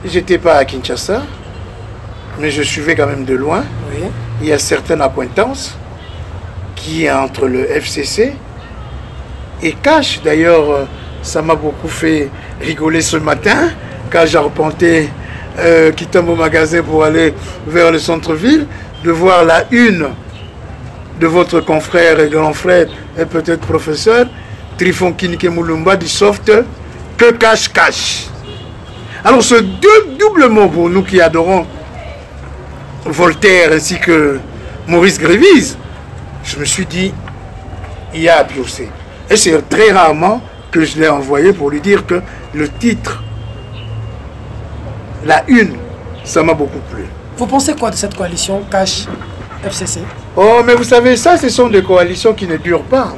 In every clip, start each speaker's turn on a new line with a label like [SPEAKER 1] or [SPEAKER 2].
[SPEAKER 1] J'étais pas à Kinshasa, mais je suivais quand même de loin.
[SPEAKER 2] Oui.
[SPEAKER 1] Il y a certaines accointances qui est entre le FCC et Cash. D'ailleurs, ça m'a beaucoup fait rigoler ce matin quand j'ai arpenté quittant mon magasin pour aller vers le centre-ville, de voir la une de votre confrère et grand frère et peut-être professeur Trifon Kinike Moulumba du soft que Cash. Alors ce double mot pour nous qui adorons Voltaire ainsi que Maurice Grévise, je me suis dit, il y a à piocer. Et c'est très rarement que je l'ai envoyé pour lui dire que le titre, la une, ça m'a beaucoup plu.
[SPEAKER 2] Vous pensez quoi de cette coalition Cash FCC?
[SPEAKER 1] Oh, mais vous savez, ça, ce sont des coalitions qui ne durent pas.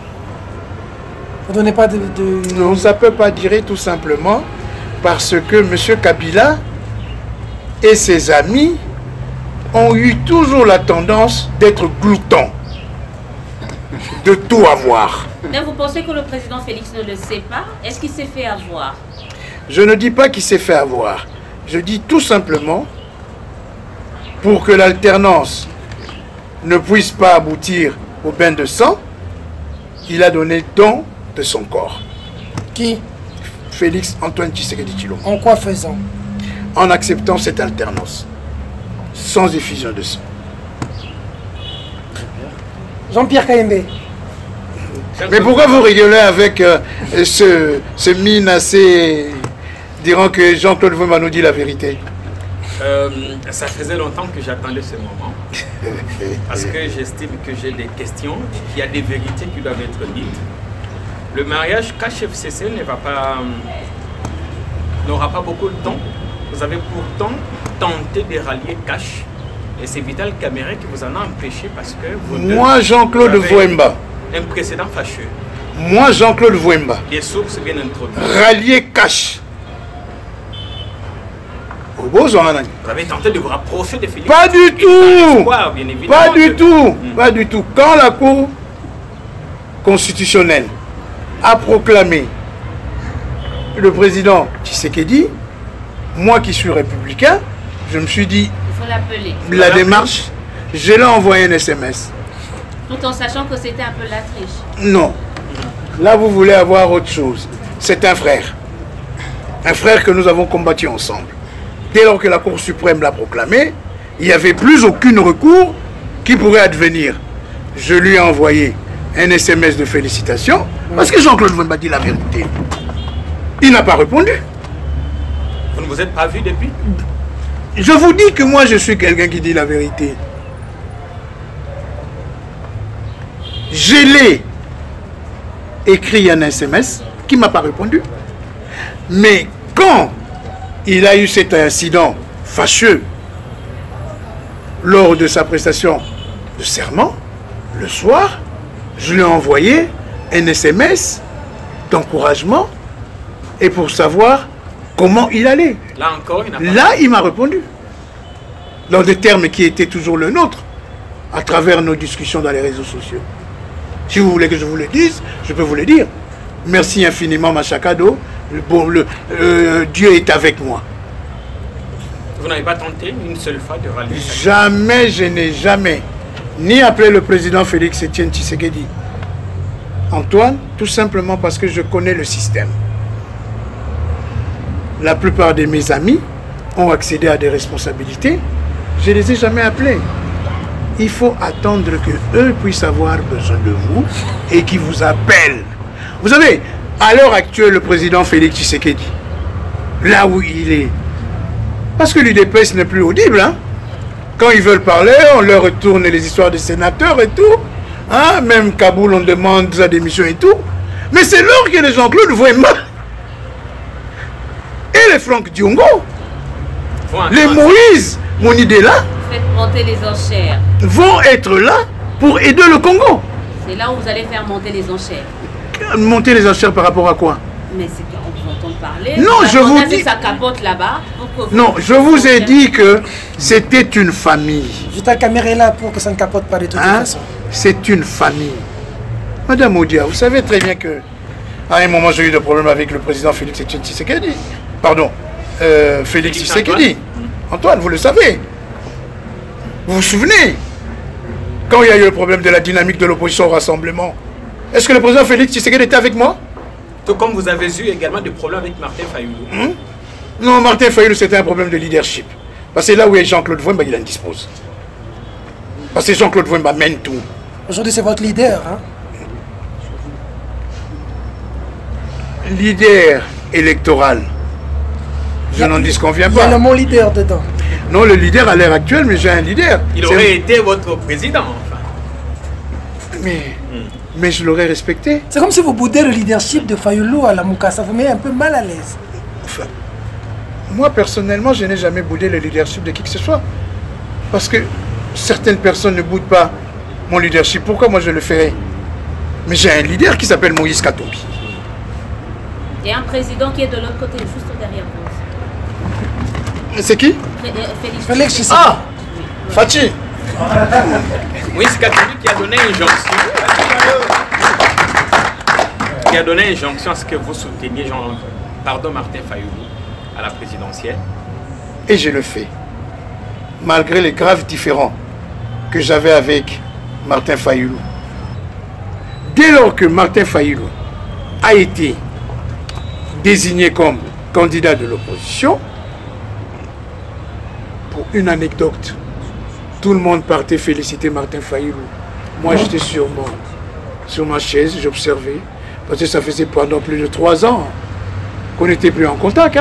[SPEAKER 2] Vous ne donnez pas de...
[SPEAKER 1] Non, ça ne peut pas durer tout simplement parce que M. Kabila et ses amis ont eu toujours la tendance d'être gloutons, de tout avoir.
[SPEAKER 3] Mais vous pensez que le président Félix ne le sait pas? Est-ce qu'il s'est fait avoir?
[SPEAKER 1] Je ne dis pas qu'il s'est fait avoir. Je dis tout simplement, pour que l'alternance ne puisse pas aboutir au bain de sang, il a donné don de son corps.
[SPEAKER 2] Qui?
[SPEAKER 1] Félix Antoine Tshisekedi Tshilombo.
[SPEAKER 2] En quoi faisant?
[SPEAKER 1] En acceptant cette alternance, sans effusion de sang.
[SPEAKER 2] Jean-Pierre Kayembe.
[SPEAKER 1] Mais pourquoi vous rigolez avec ce mine assez... diront que Jean-Claude Wemba nous dit la vérité?
[SPEAKER 4] Ça faisait longtemps que j'attendais ce moment. Parce que j'estime que j'ai des questions, qu'il y a des vérités qui doivent être dites. Le mariage Cash-FCC n'aura pas beaucoup de temps. Vous avez pourtant tenté de rallier Cash. Et c'est Vital Kamerhe qui vous en a empêché parce que vous...
[SPEAKER 1] Moi, Jean-Claude Wemba.
[SPEAKER 4] Un précédent fâcheux.
[SPEAKER 1] Moi, Jean-Claude Wemba.
[SPEAKER 4] Des sources bien introduites.
[SPEAKER 1] Rallier Cash.
[SPEAKER 4] Vous avez tenté de vous rapprocher de Félix.
[SPEAKER 1] Pas du tout. Pas du tout. Pas du tout. Quand la Cour constitutionnelle a proclamé le président Tshisekedi, moi qui suis républicain, je me suis dit,
[SPEAKER 3] il faut l'appeler.
[SPEAKER 1] La démarche, je l'ai envoyé un SMS.
[SPEAKER 3] Tout en sachant que c'était un peu la triche.
[SPEAKER 1] Non. Là, vous voulez avoir autre chose. C'est un frère. Un frère que nous avons combattu ensemble. Dès lors que la Cour suprême l'a proclamé, il n'y avait plus aucun recours qui pourrait advenir. Je lui ai envoyé un SMS de félicitations parce que Jean-Claude Wemba dit la vérité. Il n'a pas répondu.
[SPEAKER 4] Vous ne vous êtes pas vu depuis?
[SPEAKER 1] Je vous dis que moi, je suis quelqu'un qui dit la vérité. Je l'ai écrit un SMS qui ne m'a pas répondu. Mais quand il a eu cet incident fâcheux lors de sa prestation de serment, le soir, je lui ai envoyé un SMS d'encouragement et pour savoir comment il allait.
[SPEAKER 4] Là encore,
[SPEAKER 1] il m'a répondu. Dans des termes qui étaient toujours le nôtre, à travers nos discussions dans les réseaux sociaux. Si vous voulez que je vous le dise, je peux vous le dire. Merci infiniment, Machakado. Dieu est avec moi.
[SPEAKER 4] Vous n'avez pas tenté une seule fois de rallier?
[SPEAKER 1] Jamais, je n'ai jamais ni appelé le président Félix Etienne Tshisekedi Antoine, tout simplement parce que je connais le système. La plupart de mes amis ont accédé à des responsabilités. Je ne les ai jamais appelés. Il faut attendre qu'eux puissent avoir besoin de vous et qu'ils vous appellent. Vous savez, à l'heure actuelle, le président Félix Tshisekedi, là où il est, parce que l'UDPS n'est plus audible, hein? Quand ils veulent parler, on leur retourne les histoires des sénateurs et tout. Hein? Même Kaboul, on demande sa démission et tout. Mais c'est l'heure que les Jean-Claude Wemba et les Franck Diongo, les Moïse Monidela,
[SPEAKER 3] faites monter les enchères,
[SPEAKER 1] vont être là pour aider le Congo.
[SPEAKER 3] C'est là où vous allez faire monter les enchères.
[SPEAKER 1] Monter les enchères par rapport à quoi?
[SPEAKER 3] Mais c'est qu'on vous entend parler.
[SPEAKER 1] Non, je vous dis...
[SPEAKER 3] ça capote là-bas.
[SPEAKER 1] Non, je vous ai dit que c'était une famille.
[SPEAKER 2] Vital Kamerhe est là pour que ça ne capote pas de toute façon.
[SPEAKER 1] C'est une famille. Madame Oudia, vous savez très bien que à un moment j'ai eu des problèmes avec le président Félix Tshisekedi. Pardon, Félix Tshisekedi. Antoine, vous le savez. Vous vous souvenez? Quand il y a eu le problème de la dynamique de l'opposition au rassemblement, est-ce que le président Félix Tshisekedi était avec moi?
[SPEAKER 4] Tout comme vous avez eu également des problèmes avec Martin Fayulu.
[SPEAKER 1] Non, Martin Fayulu, c'était un problème de leadership. Parce que là où est Jean-Claude Wemba, il en dispose. Parce que Jean-Claude Wemba mène tout.
[SPEAKER 2] Aujourd'hui, c'est votre leader. Hein?
[SPEAKER 1] Leader électoral. Je n'en disconviens pas.
[SPEAKER 2] Il y a le mot leader dedans.
[SPEAKER 1] Non, le leader à l'heure actuelle, mais j'ai un leader.
[SPEAKER 4] Il aurait été votre président, enfin.
[SPEAKER 1] Mais je l'aurais respecté.
[SPEAKER 2] C'est comme si vous boudez le leadership de Fayulu à la Mouka. Ça vous met un peu mal à l'aise.
[SPEAKER 1] Enfin, moi, personnellement, je n'ai jamais boudé le leadership de qui que ce soit. Parce que certaines personnes ne boudent pas mon leadership. Pourquoi moi je le ferais? Mais j'ai un leader qui s'appelle Moïse Katumbi.
[SPEAKER 3] Et un président qui est de l'autre côté, juste derrière vous.
[SPEAKER 1] C'est qui?
[SPEAKER 2] Félix Tshisekedi.
[SPEAKER 1] Ah, Fachi.
[SPEAKER 4] Moïse Katumbi qui a donné une injonction. Qui a donné une injonction à ce que vous souteniez Martin Fayulu à la présidentielle.
[SPEAKER 1] Et je le fais. Malgré les graves différends que j'avais avec Martin Fayulu. Dès lors que Martin Fayulu a été désigné comme candidat de l'opposition, pour une anecdote, tout le monde partait féliciter Martin Fayulu. Moi, j'étais sur ma chaise, j'observais, parce que ça faisait pendant plus de 3 ans qu'on n'était plus en contact.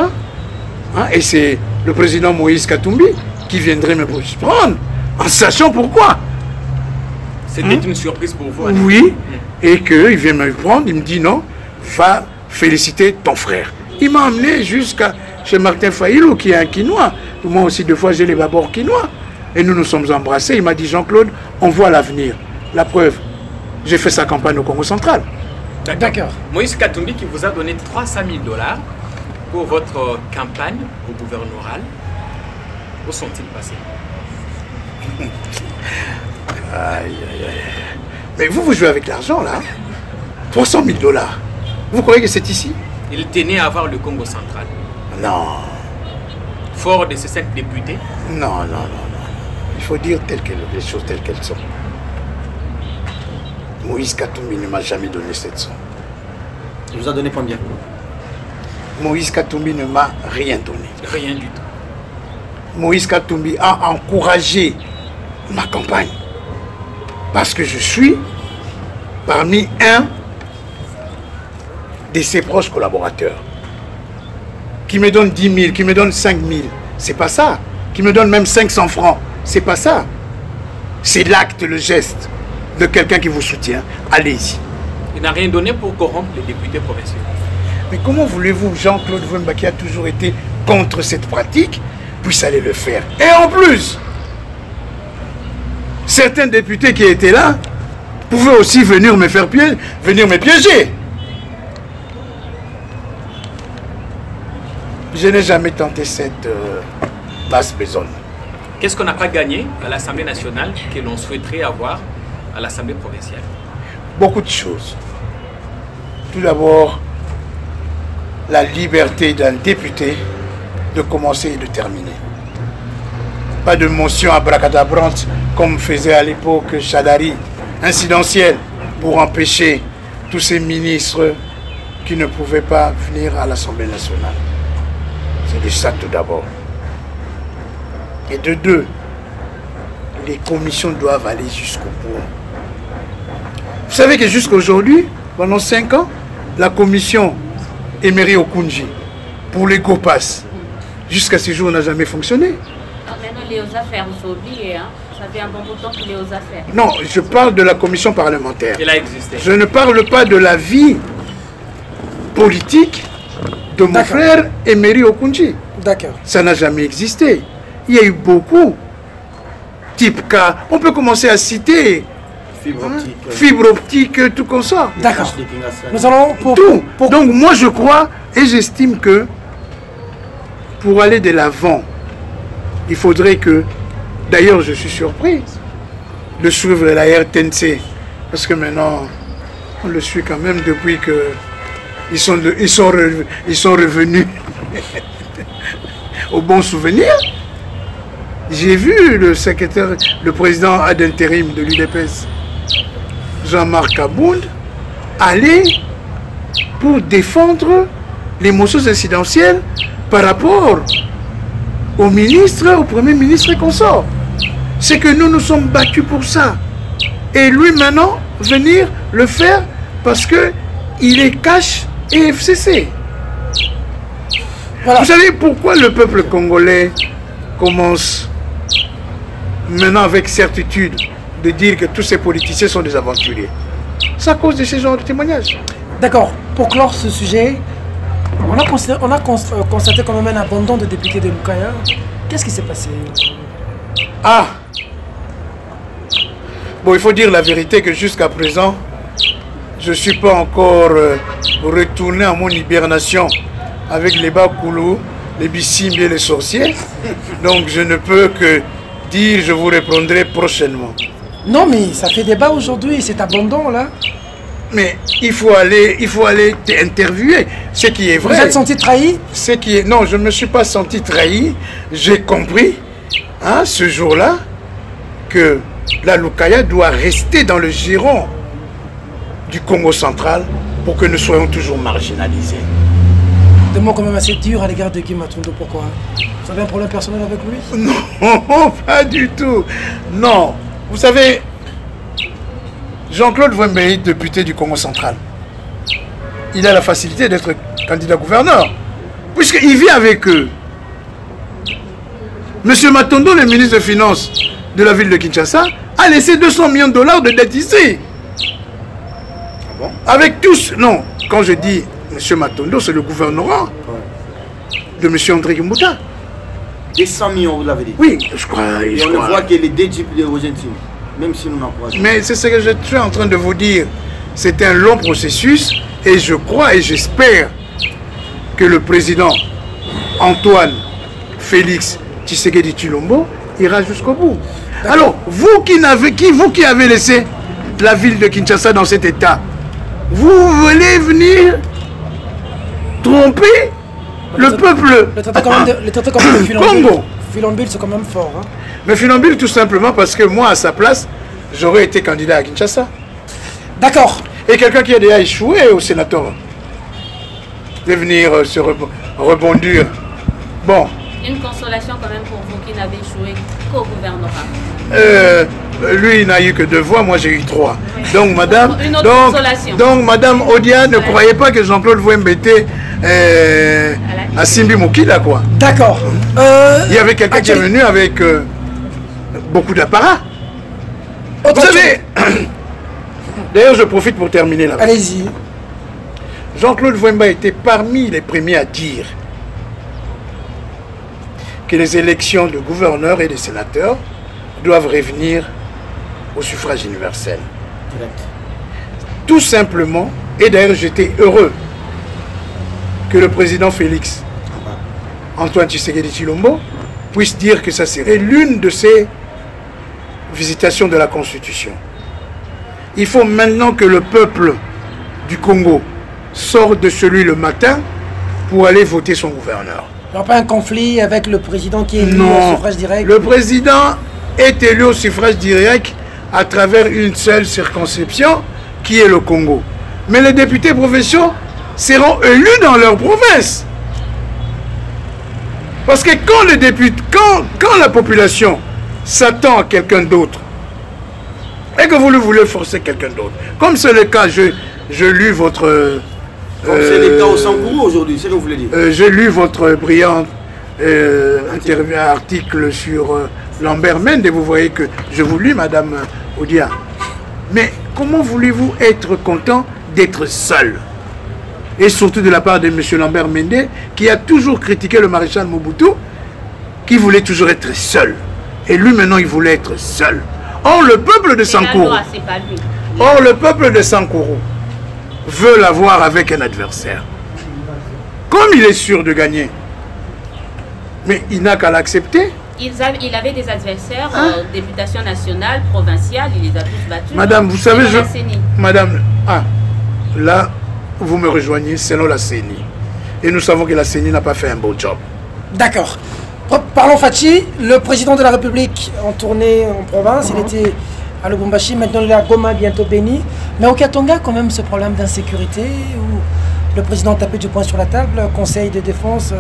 [SPEAKER 1] Et c'est le président Moïse Katumbi qui viendrait me prendre, en sachant pourquoi.
[SPEAKER 4] C'était une surprise pour vous.
[SPEAKER 1] Oui, et qu'il vient me prendre, il me dit non, va féliciter ton frère. Il m'a emmené jusqu'à chez Martin Fayulu, qui est un Quinois. Moi aussi, 2 fois, j'ai les babords quinois. Et nous nous sommes embrassés. Il m'a dit, Jean-Claude, on voit l'avenir. La preuve, j'ai fait sa campagne au Congo central.
[SPEAKER 2] D'accord.
[SPEAKER 4] Moïse Katumbi qui vous a donné 300 000 $ pour votre campagne au gouvernoral. Où sont-ils passés?
[SPEAKER 1] Aïe, aïe, aïe. Mais vous jouez avec l'argent, là. 300 000 $. Vous croyez que c'est ici?
[SPEAKER 4] Il tenait à avoir le Congo central.
[SPEAKER 1] Non.
[SPEAKER 4] Fort de ces 5 députés?
[SPEAKER 1] Non. Il faut dire les choses telles qu'elles sont. Moïse Katumbi ne m'a jamais donné cette somme.
[SPEAKER 5] Il vous a donné combien?
[SPEAKER 1] Moïse Katumbi ne m'a rien donné.
[SPEAKER 4] Rien du tout.
[SPEAKER 1] Moïse Katumbi a encouragé ma campagne. Parce que je suis parmi un de ses proches collaborateurs. Qui me donne 10 000, qui me donne 5 000. C'est pas ça. Qui me donne même 500 francs. C'est pas ça. C'est l'acte, le geste de quelqu'un qui vous soutient. Allez-y.
[SPEAKER 4] Il n'a rien donné pour corrompre les députés provinciaux.
[SPEAKER 1] Mais comment voulez-vous, Jean-Claude Wemba, qui a toujours été contre cette pratique, puisse aller le faire? Et en plus, certains députés qui étaient là pouvaient aussi venir me faire venir me piéger. Je n'ai jamais tenté cette basse besogne.
[SPEAKER 4] Qu'est-ce qu'on n'a pas gagné à l'Assemblée nationale que l'on souhaiterait avoir à l'Assemblée provinciale?
[SPEAKER 1] Beaucoup de choses. Tout d'abord, la liberté d'un député de commencer et de terminer. Pas de motion abracadabrante comme faisait à l'époque Chadari, incidentielle, pour empêcher tous ces ministres qui ne pouvaient pas venir à l'Assemblée nationale. C'est de ça tout d'abord. Et de 2, les commissions doivent aller jusqu'au bout. Vous savez que jusqu'à aujourd'hui, pendant 5 ans, la commission Emery Okunji pour les GOPAS, jusqu'à ce jour, n'a jamais fonctionné.
[SPEAKER 3] Maintenant, les aux affaires, il faut oublier. Ça fait un bon bout de temps qu'il est aux affaires.
[SPEAKER 1] Non, je parle de la commission parlementaire.
[SPEAKER 4] Elle a existé.
[SPEAKER 1] Je ne parle pas de la vie politique de mon frère Emery Okunji.
[SPEAKER 2] D'accord.
[SPEAKER 1] Ça n'a jamais existé. Il y a eu beaucoup. Type K, on peut commencer à citer.
[SPEAKER 5] Fibre optique.
[SPEAKER 1] Fibre optique, tout comme ça.
[SPEAKER 2] D'accord. Nous allons
[SPEAKER 1] tout. Donc moi je crois et j'estime que pour aller de l'avant, il faudrait que, d'ailleurs je suis surpris de suivre la RTNC, parce que maintenant on le suit quand même depuis que ils sont revenus au bon souvenir. J'ai vu le président ad intérim de l'UDPS, Jean-Marc Abound, aller pour défendre les motions incidentielles par rapport au ministre, au premier ministre consort. C'est que nous nous sommes battus pour ça. Et lui maintenant, venir le faire parce qu'il est cash et FCC. Voilà. Vous savez pourquoi le peuple congolais commence maintenant avec certitude de dire que tous ces politiciens sont des aventuriers? C'est à cause de ces genres de témoignages.
[SPEAKER 2] D'accord. Pour clore ce sujet, on a constaté quand même un abandon de députés de Lukaya. Qu'est-ce qui s'est passé?
[SPEAKER 1] Ah! Bon, il faut dire la vérité que jusqu'à présent, je ne suis pas encore retourné à mon hibernation avec les Bakoulou, les Bissimbi et les sorciers. Donc je ne peux que dire, je vous répondrai prochainement. Non, mais ça fait débat aujourd'hui, cet abandon là. Mais il faut aller interviewer ce qui est vrai.
[SPEAKER 2] Vous êtes senti trahi?
[SPEAKER 1] Ce qui est... Non, je ne me suis pas senti trahi. J'ai compris, hein, ce jour-là, que la Lukaya doit rester dans le giron du Congo central pour que nous soyons toujours marginalisés.
[SPEAKER 2] Des mots quand même assez durs à l'égard de Guy Matondo, pourquoi? Vous avez un problème personnel avec lui?
[SPEAKER 1] Non, pas du tout. Non, vous savez, Jean-Claude Wembei, député du Congo central, il a la facilité d'être candidat gouverneur, puisqu'il vit avec eux. Monsieur Matondo, le ministre des Finances de la ville de Kinshasa, a laissé 200 millions de dollars de dette ici. Ah bon? Avec tous... Non, quand je dis monsieur Matondo, c'est le gouvernorat de monsieur André Kimbuta.
[SPEAKER 5] Des 100 millions, vous l'avez dit?
[SPEAKER 1] Oui, je crois.
[SPEAKER 5] Et on ne voit que les députés de Rogentine, même si nous n'en croisons pas.
[SPEAKER 1] Mais c'est ce que je suis en train de vous dire. C'est un long processus et je crois et j'espère que le président Antoine Félix Tshisekedi Tshilombo ira jusqu'au bout. Alors, vous qui avez laissé la ville de Kinshasa dans cet état, vous voulez venir tromper le peuple
[SPEAKER 2] le traité quand même de
[SPEAKER 1] Congo.
[SPEAKER 2] Filambile, c'est quand même fort. Hein.
[SPEAKER 1] Mais Filambile, tout simplement parce que moi, à sa place, j'aurais été candidat à Kinshasa.
[SPEAKER 2] D'accord.
[SPEAKER 1] Et quelqu'un qui a déjà échoué au sénateur de venir se rebondir. Bon.
[SPEAKER 3] Une consolation quand même pour vous qui n'avez échoué qu'au gouvernorat.
[SPEAKER 1] Lui, il n'a eu que 2 voix, moi j'ai eu 3. Oui. Donc, madame,
[SPEAKER 3] une autre consolation.
[SPEAKER 1] Donc, madame Odia, ne croyez pas que Jean-Claude Wembete a Simbi Mokila, quoi.
[SPEAKER 2] D'accord.
[SPEAKER 1] Il y avait quelqu'un qui est venu avec beaucoup d'apparat. Vous savez, d'ailleurs, je profite pour terminer là.
[SPEAKER 2] Allez-y.
[SPEAKER 1] Jean-Claude Wemba était parmi les premiers à dire que les élections de gouverneurs et de sénateurs doivent revenir au suffrage universel. Direct. Tout simplement, et d'ailleurs j'étais heureux que le président Félix Antoine Tshisekedi Tshilombo puisse dire que ça serait l'une de ses visitations de la Constitution. Il faut maintenant que le peuple du Congo sorte de celui le matin pour aller voter son gouverneur.
[SPEAKER 2] Il n'y a pas un conflit avec le président qui est élu au suffrage direct?
[SPEAKER 1] Le président est élu au suffrage direct à travers une seule circonscription qui est le Congo. Mais les députés provinciaux seront élus dans leur province. Parce que quand la population s'attend à quelqu'un d'autre et que vous voulez forcer quelqu'un d'autre, comme c'est le cas, je lus votre...
[SPEAKER 5] Comme c'est le cas au Sangourou aujourd'hui, c'est ce que vous voulez dire?
[SPEAKER 1] J'ai lu votre brillant article sur Lambert Mende et vous voyez que je vous lis, madame Odia. Mais comment voulez-vous être content d'être seul? Et surtout de la part de M. Lambert Mende, qui a toujours critiqué le maréchal Mobutu, qui voulait toujours être seul. Et lui, maintenant, il voulait être seul. Or, le peuple de Sankourou, veut l'avoir avec un adversaire. Comme il est sûr de gagner. Mais il n'a qu'à l'accepter.
[SPEAKER 3] Il avait des adversaires, députation nationale, provinciale, il les a tous battus.
[SPEAKER 1] Madame, vous savez, Madame, là, vous me rejoignez selon la CENI. Et nous savons que la CENI n'a pas fait un bon job.
[SPEAKER 2] D'accord. Parlons Fachi, le président de la République en tournée en province, il était à Lubumbashi, maintenant il est à Goma, bientôt Béni. Mais au Katanga, quand même, ce problème d'insécurité où le président tapait du poing sur la table, conseil de défense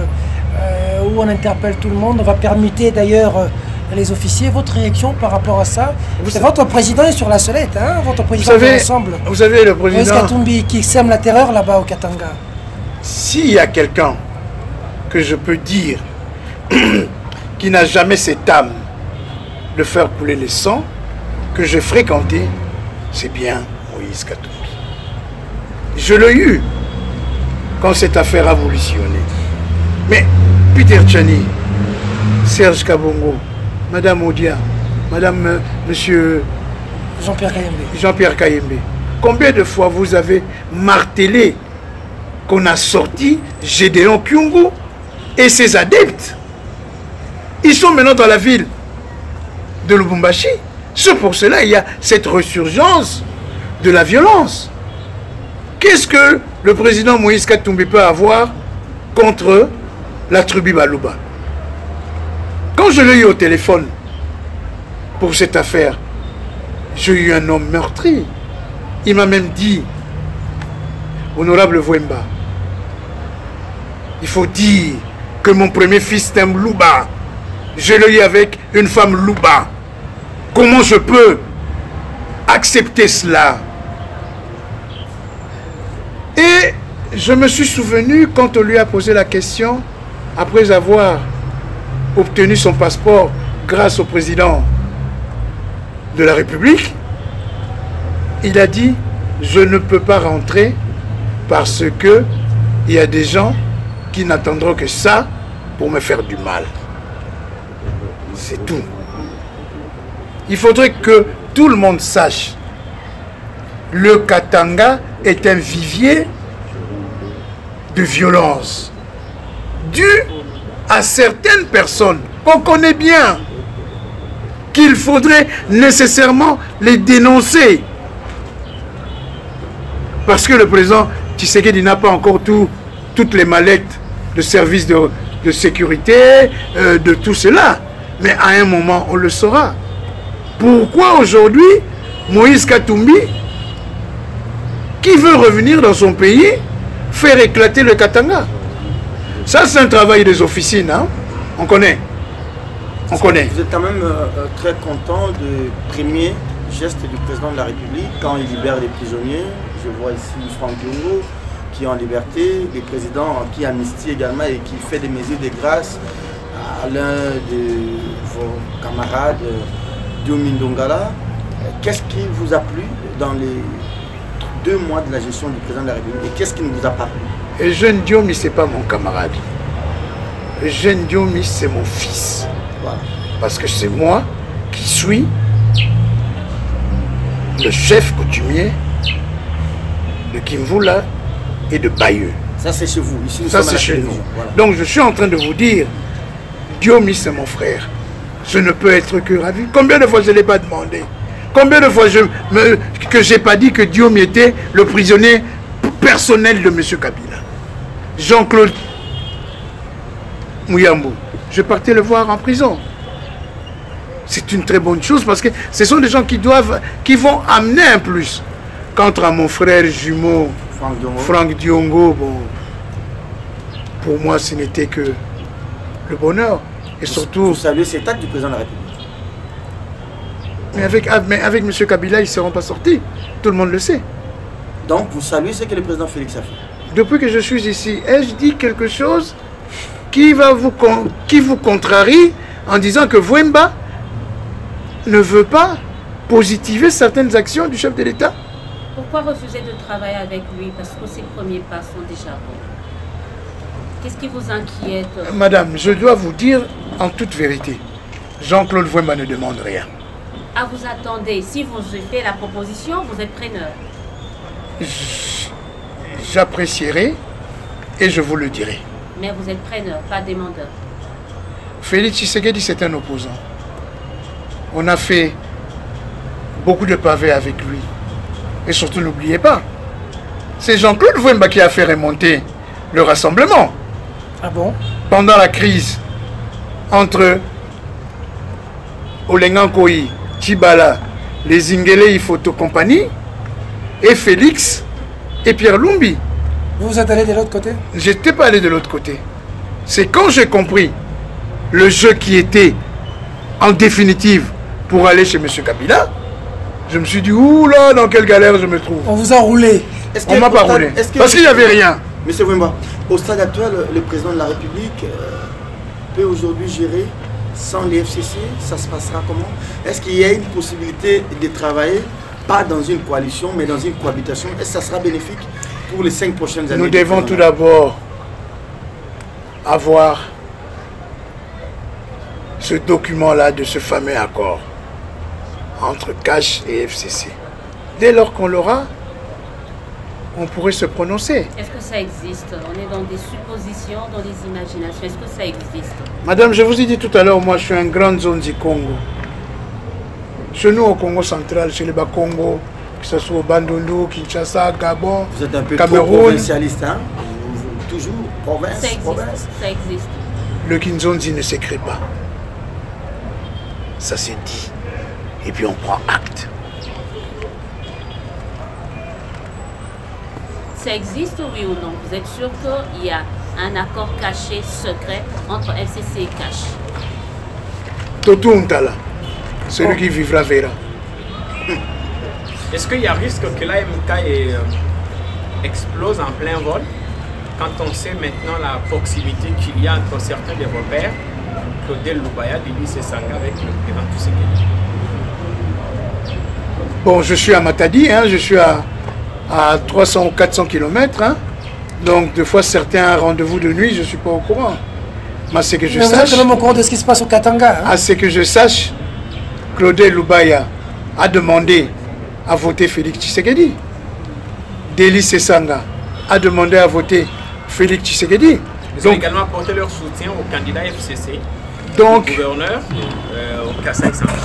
[SPEAKER 2] où on interpelle tout le monde, on va permuter d'ailleurs les officiers. Votre réaction par rapport à ça? Votre président est sur la sellette, hein? Votre président de l'ensemble.
[SPEAKER 1] Vous savez, le président...
[SPEAKER 2] Moïse Katumbi qui sème la terreur là-bas au Katanga.
[SPEAKER 1] S'il y a quelqu'un que je peux dire qui n'a jamais cette âme de faire couler le sang que j'ai fréquenté, c'est bien Moïse Katumbi. Je l'ai eu quand cette affaire a révolutionné. Mais Peter Tchani, Serge Kabongo, Madame Odia, Monsieur
[SPEAKER 2] Jean-Pierre
[SPEAKER 1] Kayembe, combien de fois vous avez martelé qu'on a sorti Gédéon Kyungu et ses adeptes? Ils sont maintenant dans la ville de Lubumbashi. C'est pour cela qu'il y a cette résurgence de la violence. Qu'est-ce que le président Moïse Katumbi peut avoir contre la tribu Baluba? Quand je l'ai eu au téléphone pour cette affaire, j'ai eu un homme meurtri. Il m'a même dit, honorable Vwemba, il faut dire que mon premier fils est un Luba. Je l'ai eu avec une femme Luba. Comment je peux accepter cela? Et je me suis souvenu quand on lui a posé la question, après avoir obtenu son passeport grâce au président de la République, il a dit, je ne peux pas rentrer parce que il y a des gens qui n'attendront que ça pour me faire du mal. C'est tout. Il faudrait que tout le monde sache, le Katanga est un vivier de violence dû à certaines personnes qu'on connaît bien, qu'il faudrait nécessairement les dénoncer. Parce que le président Tshisekedi n'a pas encore toutes les mallettes de services de sécurité, de tout cela. Mais à un moment, on le saura. Pourquoi aujourd'hui, Moïse Katumbi, qui veut revenir dans son pays, faire éclater le Katanga? Ça, c'est un travail des officines, hein? On connaît. On connaît.
[SPEAKER 5] Vous êtes quand même très content du premier geste du président de la République quand il libère les prisonniers. Je vois ici Franck Diongo qui est en liberté, le président qui amnistie également et qui fait des mesures de grâce à l'un de vos camarades, Diomi Ndongala. Qu'est-ce qui vous a plu dans les 2 mois de la gestion du président de la République et qu'est-ce qui ne vous a pas plu?
[SPEAKER 1] Eugène Diomi, ce n'est pas mon camarade. Eugène Diomi, c'est mon fils.
[SPEAKER 5] Voilà.
[SPEAKER 1] Parce que c'est moi qui suis le chef coutumier de Kimvula et de Bayeux.
[SPEAKER 5] Ça, c'est chez vous. Ici,
[SPEAKER 1] ça, c'est chez nous. Voilà. Donc, je suis en train de vous dire, Diomi, c'est mon frère. Je ne peux être que ravi. Combien de fois je ne l'ai pas demandé? Combien de fois que je n'ai pas dit que Diomi était le prisonnier personnel de M. Kabila? Jean-Claude Mouyambou, je partais le voir en prison. C'est une très bonne chose parce que ce sont des gens qui vont amener un plus. Quant à mon frère jumeau, Franck Diongo, bon, pour moi, ce n'était que le bonheur. Et surtout...
[SPEAKER 5] Vous saluez cet acte du président de la République.
[SPEAKER 1] Mais avec M. Kabila, ils ne seront pas sortis. Tout le monde le sait.
[SPEAKER 5] Donc, vous saluez ce que le président Félix a fait.
[SPEAKER 1] Depuis que je suis ici, ai-je dit quelque chose qui vous contrarie en disant que Vwemba ne veut pas positiver certaines actions du chef de l'État?
[SPEAKER 3] Pourquoi refuser de travailler avec lui? Parce que ses premiers pas sont déjà bons. Qu'est-ce qui vous inquiète?
[SPEAKER 1] Madame, je dois vous dire en toute vérité, Jean-Claude Vwemba ne demande rien.
[SPEAKER 3] Ah, vous attendez. Si vous faites la proposition, vous êtes preneur.
[SPEAKER 1] J'apprécierai et je vous le dirai.
[SPEAKER 3] Mais vous êtes preneur, pas demandeur.
[SPEAKER 1] Félix Tshisekedi, c'est un opposant. On a fait beaucoup de pavés avec lui. Et surtout, n'oubliez pas, c'est Jean-Claude Vwemba qui a fait remonter le rassemblement.
[SPEAKER 2] Ah bon?
[SPEAKER 1] Pendant la crise entre Olengankoi, Chibala, les Ingele Photo Compagnie et Félix et Pierre Lumbi.
[SPEAKER 2] Vous êtes allé de l'autre côté?
[SPEAKER 1] Je n'étais pas allé de l'autre côté. C'est quand j'ai compris le jeu qui était en définitive pour aller chez M. Kabila, je me suis dit, oula, dans quelle galère je me trouve.
[SPEAKER 2] On vous a roulé.
[SPEAKER 1] On ne m'a pas roulé. Parce qu'il n'y avait rien.
[SPEAKER 5] Monsieur Wimba, au stade actuel, le président de la République peut aujourd'hui gérer sans les FCC. Ça se passera comment? Est-ce qu'il y a une possibilité de travailler, pas dans une coalition, mais dans une cohabitation? Est-ce que ça sera bénéfique pour les 5 prochaines années?
[SPEAKER 1] Nous devons tout d'abord avoir ce document-là de ce fameux accord entre CASH et FCC. Dès lors qu'on l'aura, on pourrait se prononcer.
[SPEAKER 3] Est-ce que ça existe? On est dans des suppositions, dans des imaginations. Est-ce que ça existe?
[SPEAKER 1] Madame, je vous ai dit tout à l'heure, moi je suis en grande zone du Congo. Chez nous au Congo central, chez les Bas-Congo, que ce soit au Bandundu, Kinshasa, Gabon,
[SPEAKER 5] vous êtes un peu
[SPEAKER 1] Cameroun.
[SPEAKER 5] trop provincialiste, hein? Toujours province,
[SPEAKER 3] Ça existe.
[SPEAKER 5] province.
[SPEAKER 3] Ça existe.
[SPEAKER 1] Le Kinzondi ne s'écrit pas. Ça s'est dit. Et puis on prend acte.
[SPEAKER 3] Ça existe, oui ou non? Vous êtes sûr qu'il y a un accord caché, secret, entre FCC et CASH?
[SPEAKER 1] Totou Ntala, celui qui vivra verra.
[SPEAKER 4] Est-ce qu'il y a risque que l'AMK explose en plein vol quand on sait maintenant la proximité qu'il y a entre certains des repères, Claudel Lubaya, Denis Sesanga avec le président Tshisekedi?
[SPEAKER 1] Bon, je suis à Matadi, hein, je suis à 300 ou 400 km. Hein, donc, des fois, certains rendez-vous de nuit, je ne suis pas au courant. Mais c'est que je
[SPEAKER 2] Mais vous
[SPEAKER 1] sache.
[SPEAKER 2] êtes quand même au courant de ce qui se passe au Katanga. Hein?
[SPEAKER 1] À ce que je sache, Claudel Lubaya a demandé à voter Félix Tshisekedi. Denis Sesanga a demandé à voter Félix Tshisekedi.
[SPEAKER 4] Ils ont également apporté leur soutien au candidat FCC,
[SPEAKER 1] donc,
[SPEAKER 4] au gouverneur, au Kasaï Central.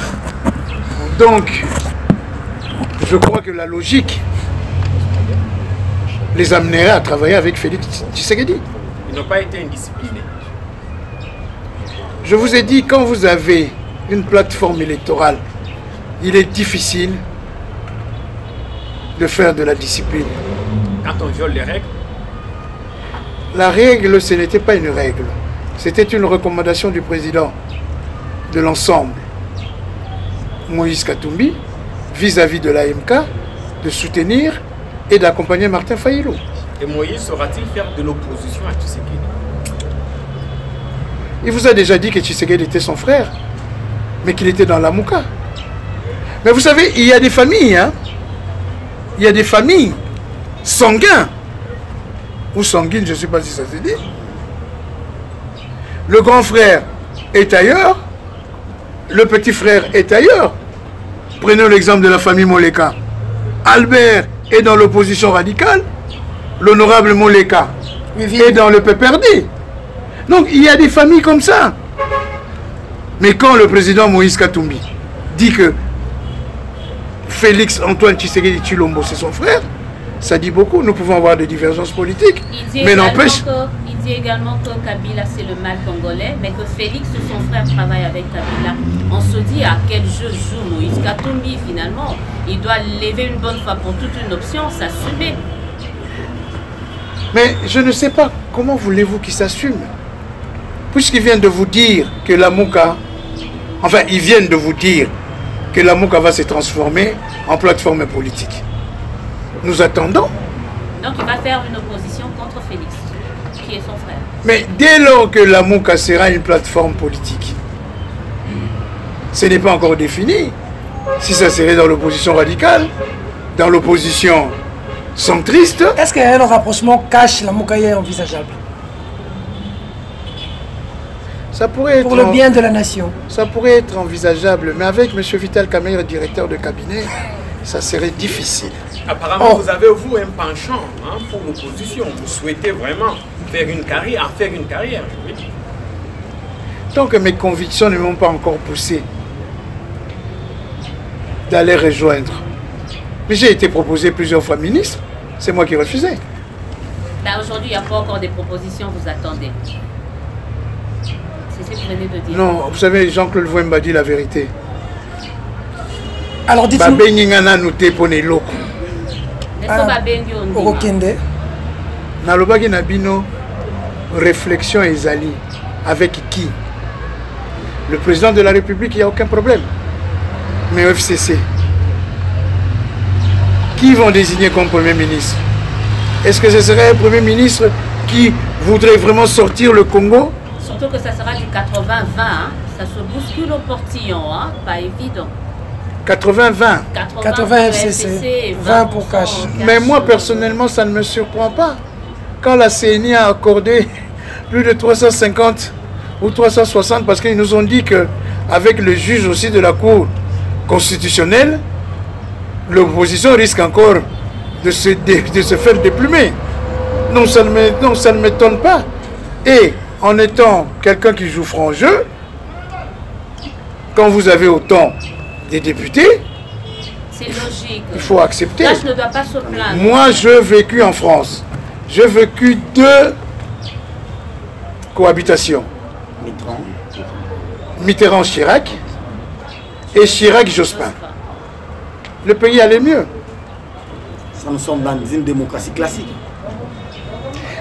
[SPEAKER 1] Donc, je crois que la logique les amènerait à travailler avec Félix Tshisekedi.
[SPEAKER 4] Ils n'ont pas été indisciplinés.
[SPEAKER 1] Je vous ai dit, quand vous avez une plateforme électorale, il est difficile de faire de la discipline.
[SPEAKER 4] Quand on viole les règles,
[SPEAKER 1] La règle, ce n'était pas une règle. C'était une recommandation du président de l'ensemble, Moïse Katumbi, vis-à-vis de l'AMK, de soutenir et d'accompagner Martin Fayulu.
[SPEAKER 4] et Moïse saura-t-il faire de l'opposition à Tshisekedi?
[SPEAKER 1] Il vous a déjà dit que Tshisekedi était son frère, mais qu'il était dans la Mouka. Mais vous savez, il y a des familles, hein. Il y a des familles sanguines, ou sanguines, je ne sais pas si ça se dit. Le grand frère est ailleurs, le petit frère est ailleurs. Prenons l'exemple de la famille Moleka. Albert est dans l'opposition radicale, l'honorable Moleka est dans le PPRD. Donc il y a des familles comme ça. Mais quand le président Moïse Katumbi dit que Félix Antoine Tshisekedi Tshilombo c'est son frère, ça dit beaucoup. Nous pouvons avoir des divergences politiques, mais n'empêche...
[SPEAKER 3] Il dit également que Kabila c'est le mal congolais, mais que Félix, son frère, travaille avec Kabila. On se dit à quel jeu joue Moïse Katumbi finalement. Il doit lever une bonne fois pour toute une option, s'assumer.
[SPEAKER 1] Mais je ne sais pas comment voulez-vous qu'il s'assume. Puisqu'ils viennent de vous dire que la Mouka, enfin ils viennent de vous dire que la Mouka va se transformer en plateforme politique. Nous attendons.
[SPEAKER 3] Donc il va faire une opposition contre Félix, qui est son frère.
[SPEAKER 1] Mais dès lors que la Mouka sera une plateforme politique, ce n'est pas encore défini. Si ça serait dans l'opposition radicale, dans l'opposition centriste...
[SPEAKER 2] Est-ce qu'un rapprochement cache la Moukaïe envisageable?
[SPEAKER 1] Ça pourrait être
[SPEAKER 2] pour le bien de la nation.
[SPEAKER 1] Ça pourrait être envisageable, mais avec M. Vital Kamerhe, directeur de cabinet, ça serait difficile.
[SPEAKER 4] Apparemment, vous avez, vous, un penchant hein, pour l'opposition. Vous souhaitez vraiment faire une carrière, oui.
[SPEAKER 1] Tant que mes convictions ne m'ont pas encore poussé d'aller rejoindre. Mais j'ai été proposé plusieurs fois ministre, c'est moi qui refusais.
[SPEAKER 3] Là, aujourd'hui, il n'y a pas encore des propositions, vous attendez. C'est ce que vous venez de dire.
[SPEAKER 1] Non, vous savez, Jean-Claude Vouemba dit la vérité.
[SPEAKER 2] Alors dites-nous.
[SPEAKER 1] Babengingana nous tépone loko.
[SPEAKER 2] Okende.
[SPEAKER 1] Nalobaki Nabino, réflexion ezali. Avec qui? Le président de la République, il n'y a aucun problème. Mais au FCC, qui vont désigner comme Premier ministre? Est-ce que ce serait un Premier ministre qui voudrait vraiment sortir le Congo?
[SPEAKER 3] Surtout que ça sera du 80-20, hein. Ça se bouscule au portillon, hein. Pas évident.
[SPEAKER 1] 80-20.
[SPEAKER 2] 80 FCC, 20 pour cash.
[SPEAKER 1] Mais moi, personnellement, ça ne me surprend pas. Quand la CNI a accordé plus de 350 ou 360, parce qu'ils nous ont dit qu'avec le juge aussi de la Cour constitutionnelle, l'opposition risque encore de se faire déplumer. Non, ça ne m'étonne pas. Et en étant quelqu'un qui joue franc jeu, quand vous avez autant de députés,
[SPEAKER 3] c'est logique.
[SPEAKER 1] Il faut accepter.
[SPEAKER 3] Là, je ne dois pas se plaindre.
[SPEAKER 1] Moi, j'ai vécu en France. J'ai vécu 2 cohabitations. Mitterrand-Chirac et Chirac-Jospin. Le pays allait mieux.
[SPEAKER 5] Ça, nous sommes dans une démocratie classique.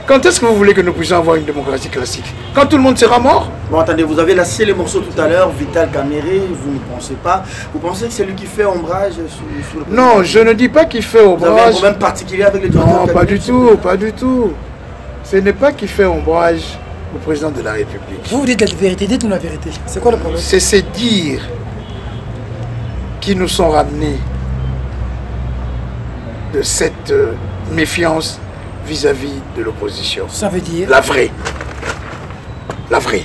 [SPEAKER 1] Quand est-ce que vous voulez que nous puissions avoir une démocratie classique? Quand tout le monde sera mort?
[SPEAKER 5] Bon, attendez, vous avez lâché les morceaux tout à l'heure, Vital Kamerhe, vous ne pensez pas? Vous pensez que c'est lui qui fait ombrage sur le...
[SPEAKER 1] Non, je ne dis pas qu'il fait ombrage.
[SPEAKER 5] Vous avez un problème particulier avec le directeur?
[SPEAKER 1] Non, pas du tout, pas du tout. Ce n'est pas qu'il fait ombrage au président de la République.
[SPEAKER 2] Vous dites la vérité, dites-nous la vérité. C'est quoi le problème?
[SPEAKER 1] C'est ces dires qui nous sont ramenés de cette méfiance vis-à-vis de l'opposition.
[SPEAKER 2] Ça veut dire?
[SPEAKER 1] La vraie. La vraie.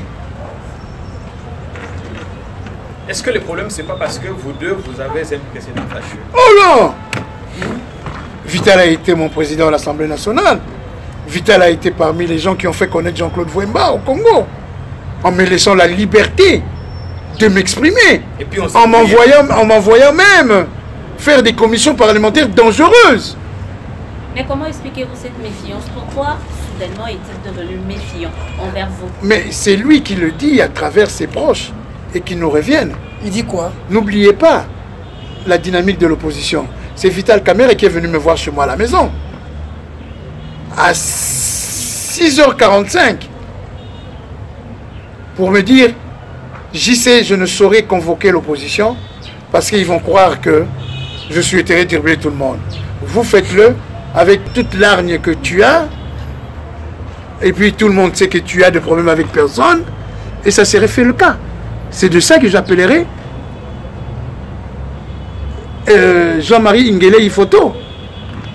[SPEAKER 4] Est-ce que le problème, c'est pas parce que vous deux, vous avez un précédent fâcheux?
[SPEAKER 1] Oh non! Vital a été mon président à l'Assemblée nationale. Vital a été parmi les gens qui ont fait connaître Jean-Claude Vouemba au Congo. En me laissant la liberté de m'exprimer. En m'envoyant même faire des commissions parlementaires dangereuses.
[SPEAKER 3] Mais comment expliquez-vous cette méfiance? Pourquoi soudainement est-il devenu méfiant envers vous?
[SPEAKER 1] Mais c'est lui qui le dit à travers ses proches et qui nous reviennent.
[SPEAKER 2] Il dit quoi? N'oubliez
[SPEAKER 1] pas la dynamique de l'opposition. C'est Vital Kamerhe qui est venu me voir chez moi à la maison. À 6h45 pour me dire: JC, je ne saurais convoquer l'opposition parce qu'ils vont croire que je souhaiterais turbiner tout le monde. Vous faites-le avec toute l'argne que tu as, et puis tout le monde sait que tu as de problèmes avec personne, et ça serait fait le cas. C'est de ça que j'appellerai Jean-Marie Nguele Ifoto,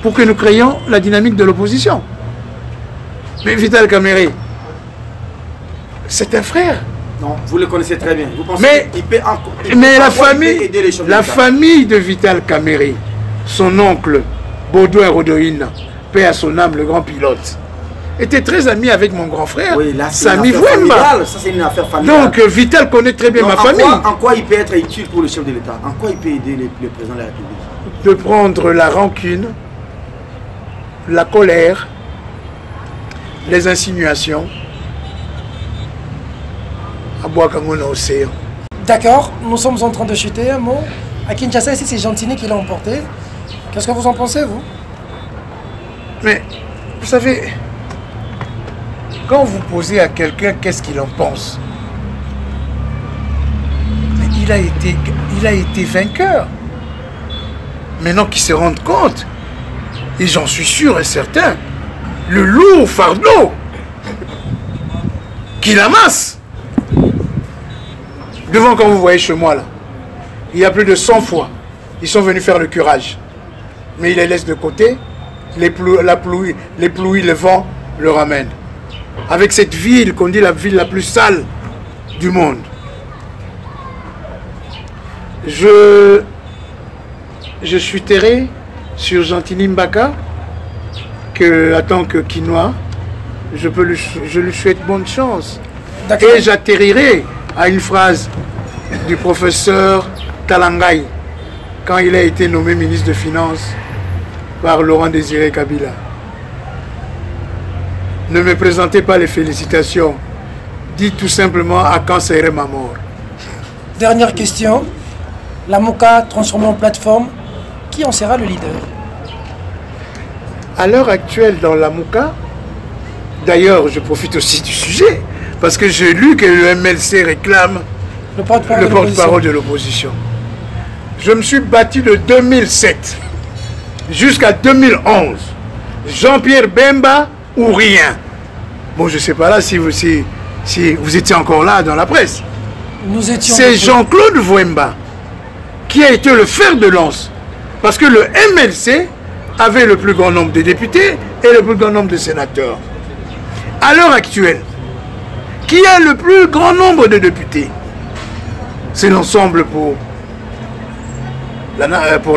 [SPEAKER 1] pour que nous créions la dynamique de l'opposition. Mais Vital Kamerhe, c'est un frère.
[SPEAKER 5] Non, vous le connaissez très bien. Vous pensez
[SPEAKER 1] mais la famille de Vital Kamerhe, son oncle Baudouin Rodoïne, paix à son âme, le grand pilote, était très ami avec mon grand frère,
[SPEAKER 5] oui, là,
[SPEAKER 1] Sami Vouemba.
[SPEAKER 5] Ça, c'est une affaire familiale.
[SPEAKER 1] Donc Vital connaît très bien ma famille.
[SPEAKER 5] En quoi il peut être utile pour le chef de l'État? En quoi il peut aider le président de la République?
[SPEAKER 1] De prendre la rancune, la colère, les insinuations à Bois-Kamona océan.
[SPEAKER 2] D'accord, nous sommes en train de chuter un mot. À Kinshasa, ici, c'est Gentini qui l'a emporté. Qu'est-ce que vous en pensez, vous?
[SPEAKER 1] Mais, vous savez, quand vous posez à quelqu'un qu'est-ce qu'il en pense, il a été vainqueur. Maintenant qu'il se rend compte, et j'en suis sûr et certain, le lourd fardeau qu'il amasse. Devant, quand vous voyez chez moi là, il y a plus de 100 fois, ils sont venus faire le curage. Mais il les laisse de côté, les pluies, le vent le ramène. Avec cette ville qu'on dit la ville la plus sale du monde. Je suis terré sur Gentini Mbaka, que, en tant que Quinois, je lui souhaite bonne chance. Et j'atterrirai à une phrase du professeur Talangai, quand il a été nommé ministre de Finances par Laurent Désiré Kabila. Ne me présentez pas les félicitations Dites tout simplement à quand serait ma mort.
[SPEAKER 2] Dernière question. La MOCA transformée en plateforme, qui en sera le leader?
[SPEAKER 1] À l'heure actuelle, dans la MOCA, d'ailleurs, je profite aussi du sujet, parce que j'ai lu que le MLC réclame
[SPEAKER 2] Le
[SPEAKER 1] le porte-parole de l'opposition. Je me suis battu de 2007 jusqu'à 2011. Jean-Pierre Bemba ou rien. Bon, je ne sais pas là si vous étiez encore là dans la presse.
[SPEAKER 2] Nous étions...
[SPEAKER 1] C'est Jean-Claude Vouemba qui a été le fer de lance. Parce que le MLC avait le plus grand nombre de députés et le plus grand nombre de sénateurs. À l'heure actuelle, qui a le plus grand nombre de députés? C'est l'ensemble pour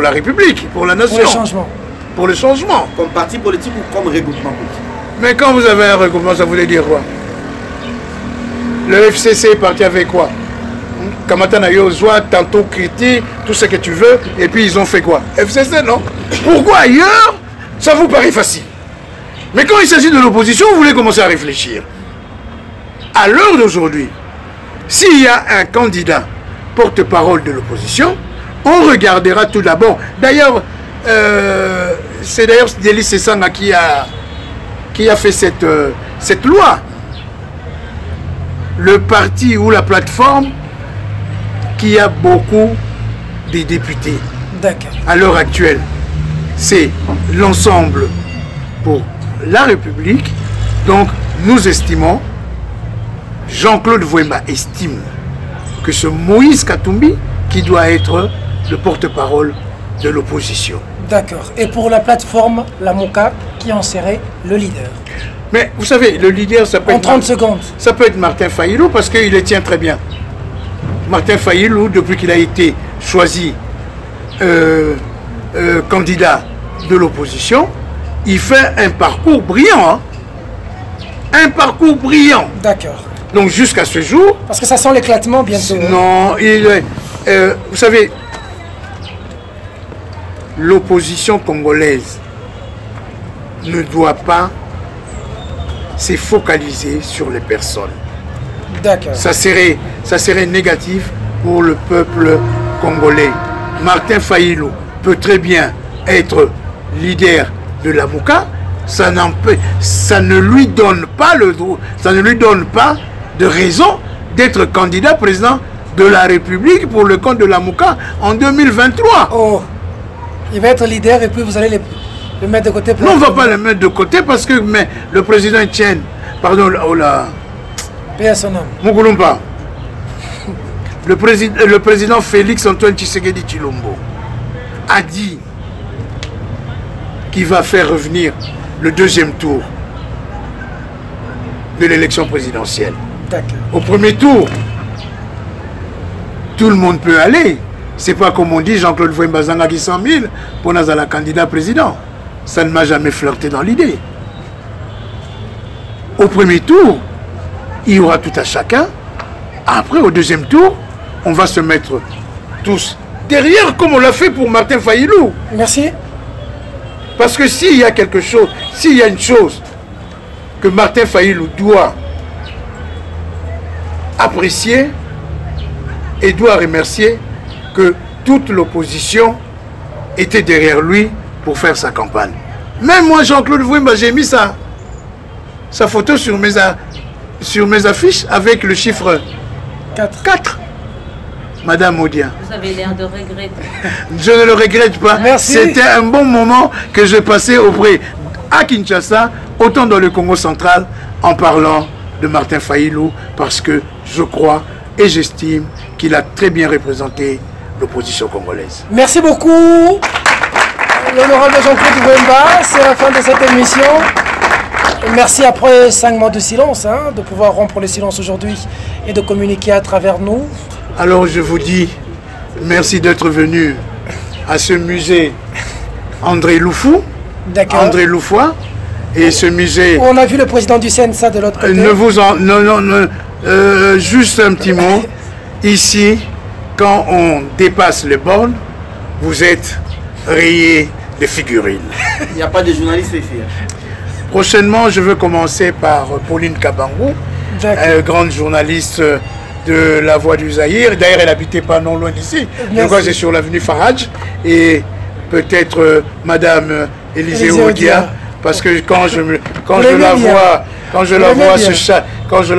[SPEAKER 1] la République, pour la nation.
[SPEAKER 2] Pour le changement.
[SPEAKER 1] Pour le changement.
[SPEAKER 5] Comme parti politique ou comme regroupement politique?
[SPEAKER 1] Mais quand vous avez un regroupement, ça voulait dire quoi? Le FCC est parti avec quoi? Kamatana Yozwa, tantôt critique, tout ce que tu veux, et puis ils ont fait quoi? FCC, non? Pourquoi ailleurs, ça vous paraît facile? Mais quand il s'agit de l'opposition, vous voulez commencer à réfléchir. À l'heure d'aujourd'hui, s'il y a un candidat porte-parole de l'opposition, on regardera tout d'abord. D'ailleurs, c'est d'ailleurs Délice Sessanga qui a fait cette loi. Le parti ou la plateforme qui a beaucoup de députés.
[SPEAKER 2] D'accord.
[SPEAKER 1] À l'heure actuelle, c'est l'ensemble pour la République. Donc, nous estimons, Jean-Claude Vouemba estime que c'est Moïse Katumbi qui doit être le porte-parole de l'opposition.
[SPEAKER 2] D'accord. Et pour la plateforme, la MOCA, qui en serait le leader?
[SPEAKER 1] Mais vous savez, le leader, ça peut
[SPEAKER 2] En
[SPEAKER 1] être
[SPEAKER 2] 30 secondes.
[SPEAKER 1] Ça peut être Martin Fayilou parce qu'il les tient très bien. Martin Fayilou, depuis qu'il a été choisi candidat de l'opposition, il fait un parcours brillant. Hein? Un parcours brillant.
[SPEAKER 2] D'accord.
[SPEAKER 1] Donc jusqu'à ce jour...
[SPEAKER 2] Parce que ça sent l'éclatement bientôt.
[SPEAKER 1] Non, vous savez, l'opposition congolaise ne doit pas se focaliser sur les personnes.
[SPEAKER 2] D'accord.
[SPEAKER 1] Ça serait négatif pour le peuple congolais. Martin Fayilou peut très bien être leader de la MOCA, ça ne lui donne pas de raison d'être candidat président de la République pour le compte de la MOCA en 2023.
[SPEAKER 2] Oh, il va être leader et puis vous allez le mettre de côté.
[SPEAKER 1] Non, on ne va pas le mettre de côté parce que le président Etienne, pardon,
[SPEAKER 2] paix à son âme.
[SPEAKER 1] Moukoulumba, le président Félix Antoine Tshisekedi Tshilombo a dit qu'il va faire revenir le deuxième tour de l'élection présidentielle. Au premier tour, tout le monde peut aller. C'est pas comme on dit Jean-Claude Vouemba Zangaki 100 000 pour Nazala candidat président. Ça ne m'a jamais flirté dans l'idée. Au premier tour, il y aura tout à chacun. Après, au deuxième tour, on va se mettre tous derrière comme on l'a fait pour Martin Fayilou.
[SPEAKER 2] Merci.
[SPEAKER 1] Parce que s'il y a quelque chose, s'il y a une chose que Martin Fayilou doit apprécier et doit remercier, que toute l'opposition était derrière lui pour faire sa campagne. Même moi, Jean-Claude Vouemba, j'ai mis sa photo sur mes affiches avec le chiffre 4. Madame Odia.
[SPEAKER 3] Vous avez l'air de regretter.
[SPEAKER 1] Je ne le regrette pas. C'était un bon moment que je passais auprès à Kinshasa, autant dans le Congo central, en parlant de Martin Fayilou, parce que je crois et j'estime qu'il a très bien représenté l'opposition congolaise.
[SPEAKER 2] Merci beaucoup, l'honorable Jean-Claude Vouemba. C'est la fin de cette émission. Merci après 5 mois de silence, hein, de pouvoir rompre le silence aujourd'hui et de communiquer à travers nous.
[SPEAKER 1] Alors je vous dis merci d'être venu à ce musée André Loufou, André Loufois, et ce musée...
[SPEAKER 2] On a vu le président du CNSA de l'autre côté.
[SPEAKER 1] Juste un petit mot. Ici, quand on dépasse les bornes, vous êtes rayé de figurines.
[SPEAKER 5] Il n'y a pas de journalistes ici.
[SPEAKER 1] Prochainement, je veux commencer par Pauline Kabangou, grande journaliste de La Voix du Zaïre. D'ailleurs, elle habitait pas non loin d'ici. Je crois que c'est sur l'avenue Farage. Et peut-être Madame Élisée Odia. Parce que quand je la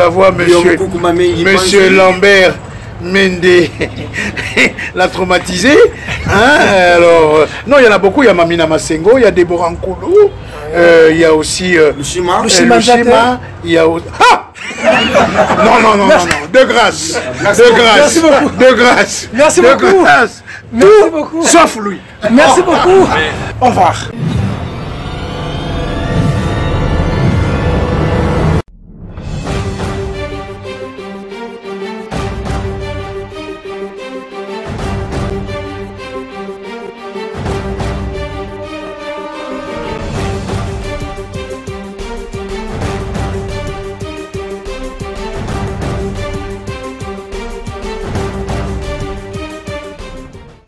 [SPEAKER 1] vois, Monsieur Lambert Mende l'a traumatisé. Hein? Alors, non, il y en a beaucoup. Il y a Mamina Masengo, il y a Déborah Nkoulou, il y a aussi Lushima, il y a non, de grâce.
[SPEAKER 2] Merci beaucoup.
[SPEAKER 1] De grâce.
[SPEAKER 2] Merci beaucoup. Sauf lui. Merci beaucoup. Au revoir.